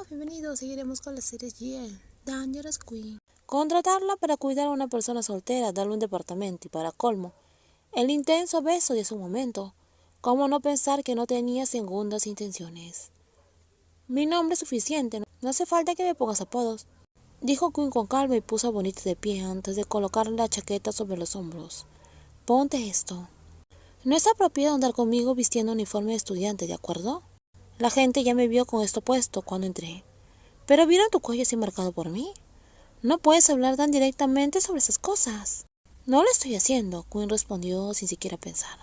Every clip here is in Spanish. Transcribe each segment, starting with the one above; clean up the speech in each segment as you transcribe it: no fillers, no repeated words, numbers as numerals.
Bienvenidos, seguiremos con la serie GL, Dangerous Queen. Contratarla para cuidar a una persona soltera, darle un departamento y para colmo, el intenso beso de su momento. ¿Cómo no pensar que no tenía segundas intenciones? Mi nombre es suficiente, no hace falta que me pongas apodos, dijo Queen con calma y puso a Bonita de pie antes de colocarle la chaqueta sobre los hombros. Ponte esto. No es apropiado andar conmigo vistiendo uniforme de estudiante, ¿de acuerdo? La gente ya me vio con esto puesto cuando entré. ¿Pero vieron tu cuello así marcado por mí? No puedes hablar tan directamente sobre esas cosas. No lo estoy haciendo, Queen respondió sin siquiera pensar.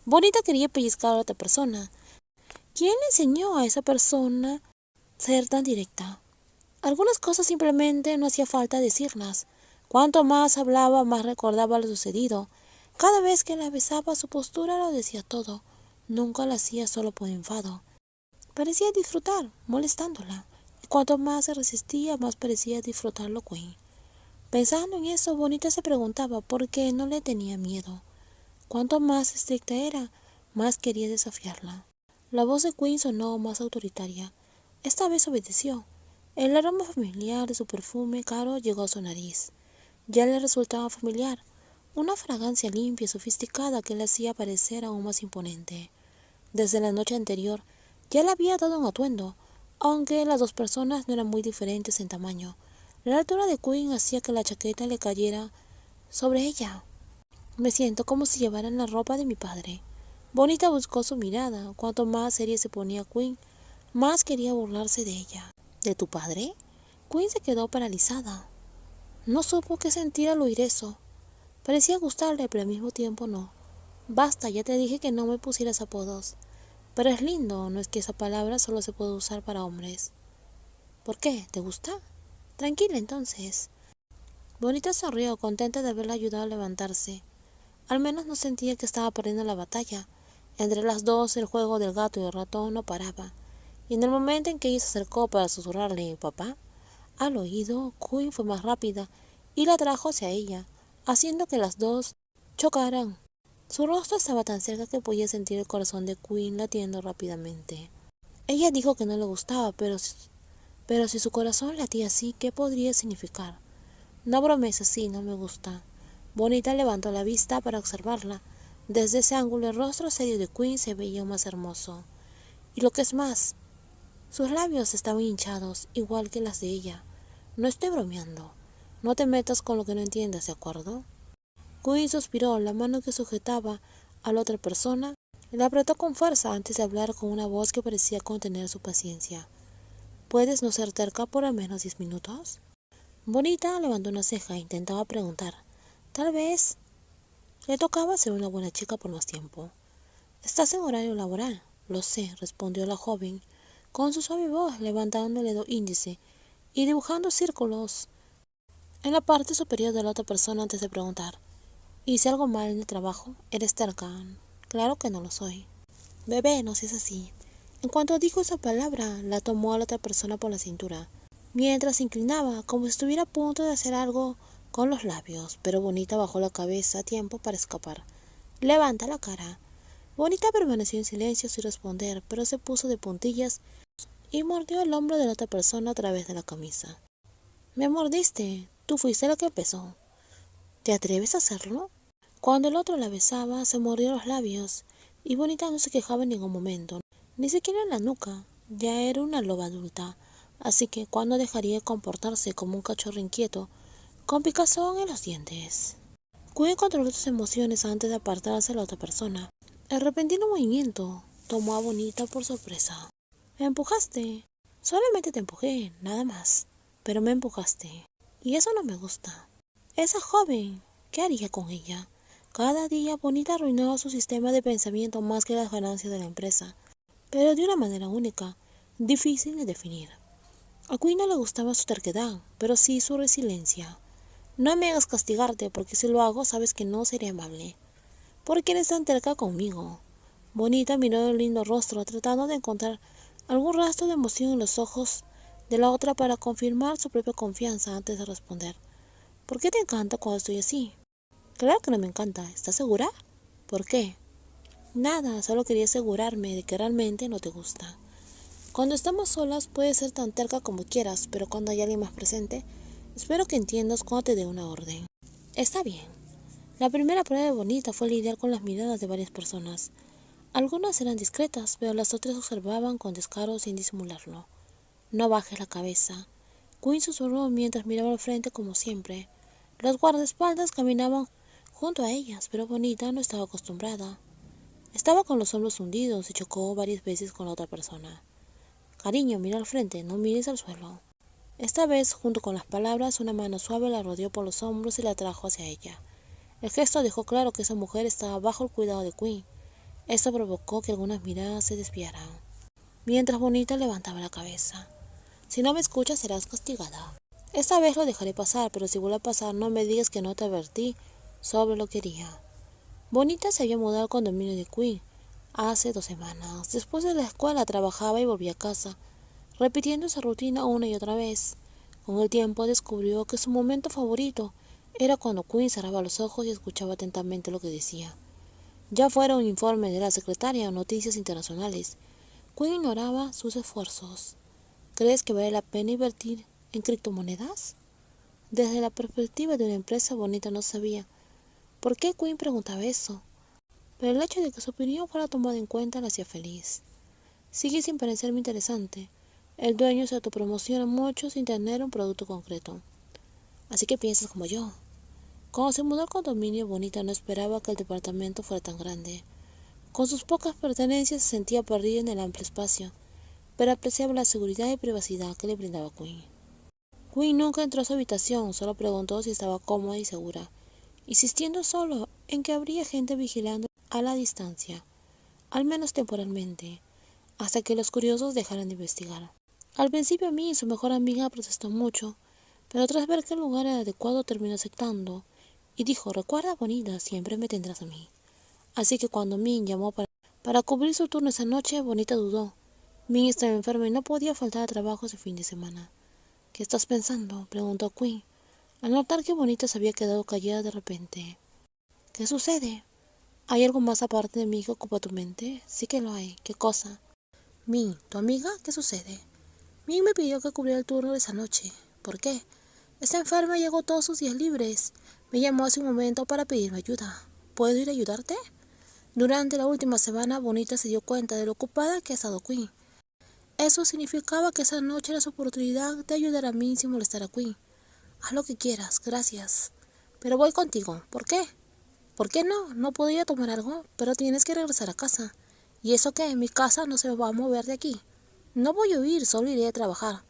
Bonita quería pellizcar a otra persona. ¿Quién le enseñó a esa persona ser tan directa? Algunas cosas simplemente no hacía falta decirlas. Cuanto más hablaba, más recordaba lo sucedido. Cada vez que la besaba, su postura lo decía todo. Nunca lo hacía solo por enfado. Parecía disfrutar, molestándola. Y cuanto más se resistía, más parecía disfrutarlo Queen. Pensando en eso, Bonita se preguntaba por qué no le tenía miedo. Cuanto más estricta era, más quería desafiarla. La voz de Queen sonó más autoritaria. Esta vez obedeció. El aroma familiar de su perfume caro llegó a su nariz. Ya le resultaba familiar, una fragancia limpia y sofisticada que le hacía parecer aún más imponente. Desde la noche anterior, ya le había dado un atuendo, aunque las dos personas no eran muy diferentes en tamaño. La altura de Queen hacía que la chaqueta le cayera sobre ella. Me siento como si llevaran la ropa de mi padre. Bonita buscó su mirada. Cuanto más seria se ponía Queen, más quería burlarse de ella. ¿De tu padre? Queen se quedó paralizada. No supo qué sentir al oír eso. Parecía gustarle, pero al mismo tiempo no. Basta, ya te dije que no me pusieras apodos. Pero es lindo, ¿no es que esa palabra solo se puede usar para hombres? ¿Por qué? ¿Te gusta? Tranquila entonces. Bonita sonrió, contenta de haberla ayudado a levantarse. Al menos no sentía que estaba perdiendo la batalla. Entre las dos el juego del gato y el ratón no paraba. Y en el momento en que ella se acercó para susurrarle papá, al oído, Queen fue más rápida y la trajo hacia ella, haciendo que las dos chocaran. Su rostro estaba tan cerca que podía sentir el corazón de Queen latiendo rápidamente. Ella dijo que no le gustaba, pero si su corazón latía así, ¿qué podría significar? No bromes así, no me gusta. Bonita levantó la vista para observarla. Desde ese ángulo el rostro serio de Queen se veía más hermoso. Y lo que es más, sus labios estaban hinchados, igual que las de ella. No estoy bromeando. No te metas con lo que no entiendas, ¿de acuerdo? Queen suspiró. La mano que sujetaba a la otra persona la apretó con fuerza antes de hablar con una voz que parecía contener su paciencia. ¿Puedes no ser terca por al menos 10 minutos? Bonita levantó una ceja e intentaba preguntar. Tal vez le tocaba ser una buena chica por más tiempo. Estás en horario laboral. Lo sé, respondió la joven, con su suave voz, levantando el dedo índice y dibujando círculos en la parte superior de la otra persona antes de preguntar. ¿Hice algo mal en el trabajo? ¿Eres terca? Claro que no lo soy. Bebé, no seas así. En cuanto dijo esa palabra, la tomó a la otra persona por la cintura, mientras se inclinaba como si estuviera a punto de hacer algo con los labios, pero Bonita bajó la cabeza a tiempo para escapar. Levanta la cara. Bonita permaneció en silencio sin responder, pero se puso de puntillas y mordió el hombro de la otra persona a través de la camisa. Me mordiste. Tú fuiste la que empezó. ¿Te atreves a hacerlo? Cuando el otro la besaba, se mordió los labios, y Bonita no se quejaba en ningún momento, ni siquiera en la nuca. Ya era una loba adulta, así que ¿cuándo dejaría de comportarse como un cachorro inquieto, con picazón en los dientes? Queen controló sus emociones antes de apartarse de la otra persona. El repentino movimiento tomó a Bonita por sorpresa. ¿Me empujaste? Solamente te empujé, nada más. Pero me empujaste. Y eso no me gusta. Esa joven, ¿qué haría con ella? Cada día Bonita arruinaba su sistema de pensamiento más que las ganancias de la empresa, pero de una manera única, difícil de definir. A Queen no le gustaba su terquedad, pero sí su resiliencia. No me hagas castigarte, porque si lo hago sabes que no seré amable. ¿Por qué eres tan terca conmigo? Bonita miró el lindo rostro, tratando de encontrar algún rastro de emoción en los ojos de la otra para confirmar su propia confianza antes de responder. ¿Por qué te encanta cuando estoy así? Claro que no me encanta. ¿Estás segura? ¿Por qué? Nada, solo quería asegurarme de que realmente no te gusta. Cuando estamos solas puedes ser tan terca como quieras, pero cuando hay alguien más presente, espero que entiendas cuando te dé una orden. Está bien. La primera prueba de Bonita fue lidiar con las miradas de varias personas. Algunas eran discretas, pero las otras observaban con descaro sin disimularlo. No bajes la cabeza. Quinn susurró mientras miraba al frente como siempre. Los guardaespaldas caminaban junto a ellas, pero Bonita no estaba acostumbrada. Estaba con los hombros hundidos y chocó varias veces con la otra persona. Cariño, mira al frente, no mires al suelo. Esta vez, junto con las palabras, una mano suave la rodeó por los hombros y la trajo hacia ella. El gesto dejó claro que esa mujer estaba bajo el cuidado de Quinn. Esto provocó que algunas miradas se desviaran, mientras Bonita levantaba la cabeza. Si no me escuchas, serás castigada. Esta vez lo dejaré pasar, pero si vuelve a pasar, no me digas que no te advertí sobre lo que haría. Bonita se había mudado al condominio de Quinn hace 2 semanas. Después de la escuela trabajaba y volvía a casa, repitiendo esa rutina una y otra vez. Con el tiempo descubrió que su momento favorito era cuando Quinn cerraba los ojos y escuchaba atentamente lo que decía. Ya fuera un informe de la secretaria o noticias internacionales, Quinn ignoraba sus esfuerzos. ¿Crees que vale la pena invertir en criptomonedas? Desde la perspectiva de una empresa, Bonita no sabía por qué Quinn preguntaba eso, pero el hecho de que su opinión fuera tomada en cuenta la hacía feliz. Sigue sin parecerme interesante. El dueño se autopromociona mucho sin tener un producto concreto. Así que piensas como yo. Cuando se mudó al condominio, Bonita no esperaba que el departamento fuera tan grande. Con sus pocas pertenencias se sentía perdida en el amplio espacio, pero apreciaba la seguridad y privacidad que le brindaba Quinn. Quinn nunca entró a su habitación, solo preguntó si estaba cómoda y segura, insistiendo solo en que habría gente vigilando a la distancia, al menos temporalmente, hasta que los curiosos dejaran de investigar. Al principio Min, su mejor amiga, protestó mucho, pero tras ver que el lugar era adecuado terminó aceptando y dijo: recuerda, Bonita, siempre me tendrás a mí. Así que cuando Min llamó para cubrir su turno esa noche, Bonita dudó. Min estaba enferma y no podía faltar a trabajo ese fin de semana. ¿Qué estás pensando?, preguntó Quinn, al notar que Bonita se había quedado callada de repente. ¿Qué sucede? ¿Hay algo más aparte de mí que ocupa tu mente? Sí que lo hay. ¿Qué cosa? Min, ¿tu amiga? ¿Qué sucede? Min me pidió que cubriera el turno de esa noche. ¿Por qué? Está enferma y llegó todos sus días libres. Me llamó hace un momento para pedirme ayuda. ¿Puedo ir a ayudarte? Durante la última semana, Bonita se dio cuenta de lo ocupada que ha estado Quinn. Eso significaba que esa noche era su oportunidad de ayudar a Min sin molestar a Quinn. Haz lo que quieras, gracias. Pero voy contigo. ¿Por qué? ¿Por qué no? No podía tomar algo, pero tienes que regresar a casa. ¿Y eso qué? Mi casa no se va a mover de aquí. No voy a huir, solo iré a trabajar.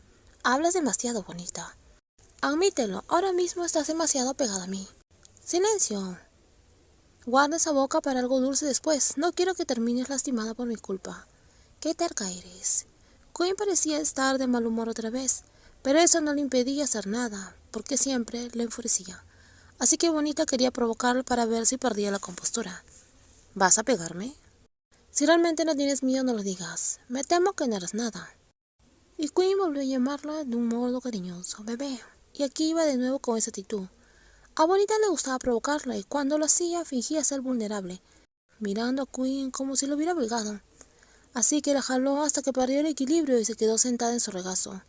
Hablas demasiado, Bonita. Admítelo, ahora mismo estás demasiado pegada a mí. Silencio. Guarda esa boca para algo dulce después. No quiero que termines lastimada por mi culpa. Qué terca eres. Quinn parecía estar de mal humor otra vez, pero eso no le impedía hacer nada, porque siempre le enfurecía. Así que Bonita quería provocarlo para ver si perdía la compostura. ¿Vas a pegarme? Si realmente no tienes miedo, no lo digas. Me temo que no harás nada. Y Quinn volvió a llamarla de un modo cariñoso: bebé. Y aquí iba de nuevo con esa actitud. A Bonita le gustaba provocarla y cuando lo hacía fingía ser vulnerable, mirando a Quinn como si lo hubiera obligado. Así que la jaló hasta que perdió el equilibrio y se quedó sentada en su regazo.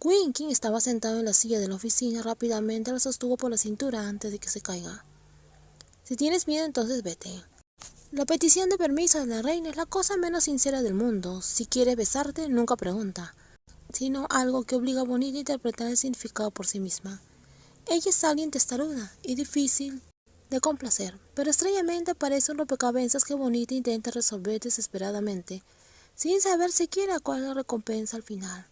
Quinn, quien estaba sentado en la silla de la oficina, rápidamente la sostuvo por la cintura antes de que se caiga. Si tienes miedo, entonces vete. La petición de permiso de la reina es la cosa menos sincera del mundo. Si quiere besarte, nunca pregunta, sino algo que obliga a Bonita a interpretar el significado por sí misma. Ella es alguien testaruda y difícil de complacer, pero extrañamente parece un rompecabezas que Bonita intenta resolver desesperadamente, sin saber siquiera cuál es la recompensa al final.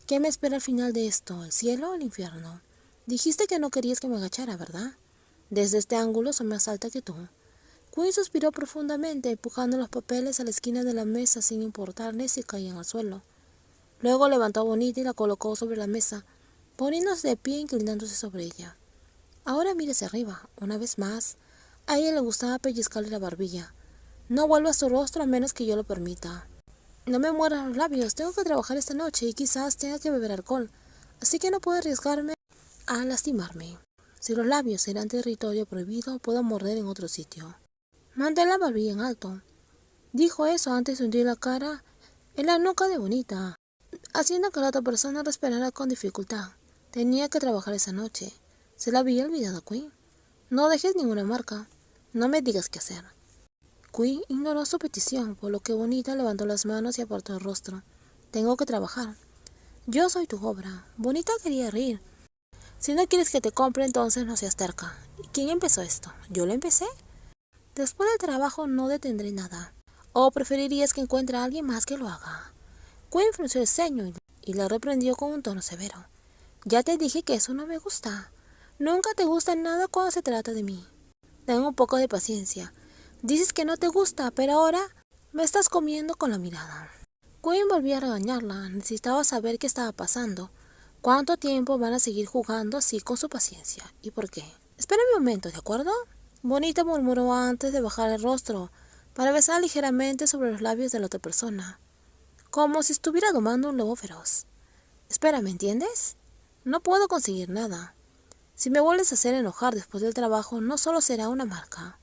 ¿Qué me espera al final de esto? ¿El cielo o el infierno? Dijiste que no querías que me agachara, ¿verdad? Desde este ángulo soy más alta que tú. Quinn suspiró profundamente, empujando los papeles a la esquina de la mesa sin importarle si caían al suelo. Luego levantó a Bonita y la colocó sobre la mesa, poniéndose de pie e inclinándose sobre ella. Ahora mírese arriba, una vez más. A ella le gustaba pellizcarle la barbilla. No vuelvas tu rostro a menos que yo lo permita. No me mueras los labios, tengo que trabajar esta noche y quizás tenga que beber alcohol, así que no puedo arriesgarme a lastimarme. Si los labios serán territorio prohibido, puedo morder en otro sitio. Mantén la barbilla en alto. Dijo eso antes de hundir la cara en la nuca de Bonita, haciendo que la otra persona respirara con dificultad. Tenía que trabajar esa noche. Se la había olvidado a Quinn. No dejes ninguna marca. No me digas qué hacer. Quinn ignoró su petición, por lo que Bonita levantó las manos y apartó el rostro. Tengo que trabajar. Yo soy tu obra. Bonita quería reír. Si no quieres que te compre, entonces no seas terca. ¿Y quién empezó esto? ¿Yo lo empecé? Después del trabajo no detendré nada. ¿O preferirías que encuentre a alguien más que lo haga? Quinn frunció el ceño y la reprendió con un tono severo. Ya te dije que eso no me gusta. Nunca te gusta nada cuando se trata de mí. Ten un poco de paciencia. Dices que no te gusta, pero ahora me estás comiendo con la mirada. Quinn volvió a regañarla. Necesitaba saber qué estaba pasando. ¿Cuánto tiempo van a seguir jugando así con su paciencia? ¿Y por qué? Espérame un momento, ¿de acuerdo? Bonita murmuró antes de bajar el rostro, para besar ligeramente sobre los labios de la otra persona, como si estuviera domando un lobo feroz. Espera, ¿me entiendes? No puedo conseguir nada. Si me vuelves a hacer enojar después del trabajo, no solo será una marca.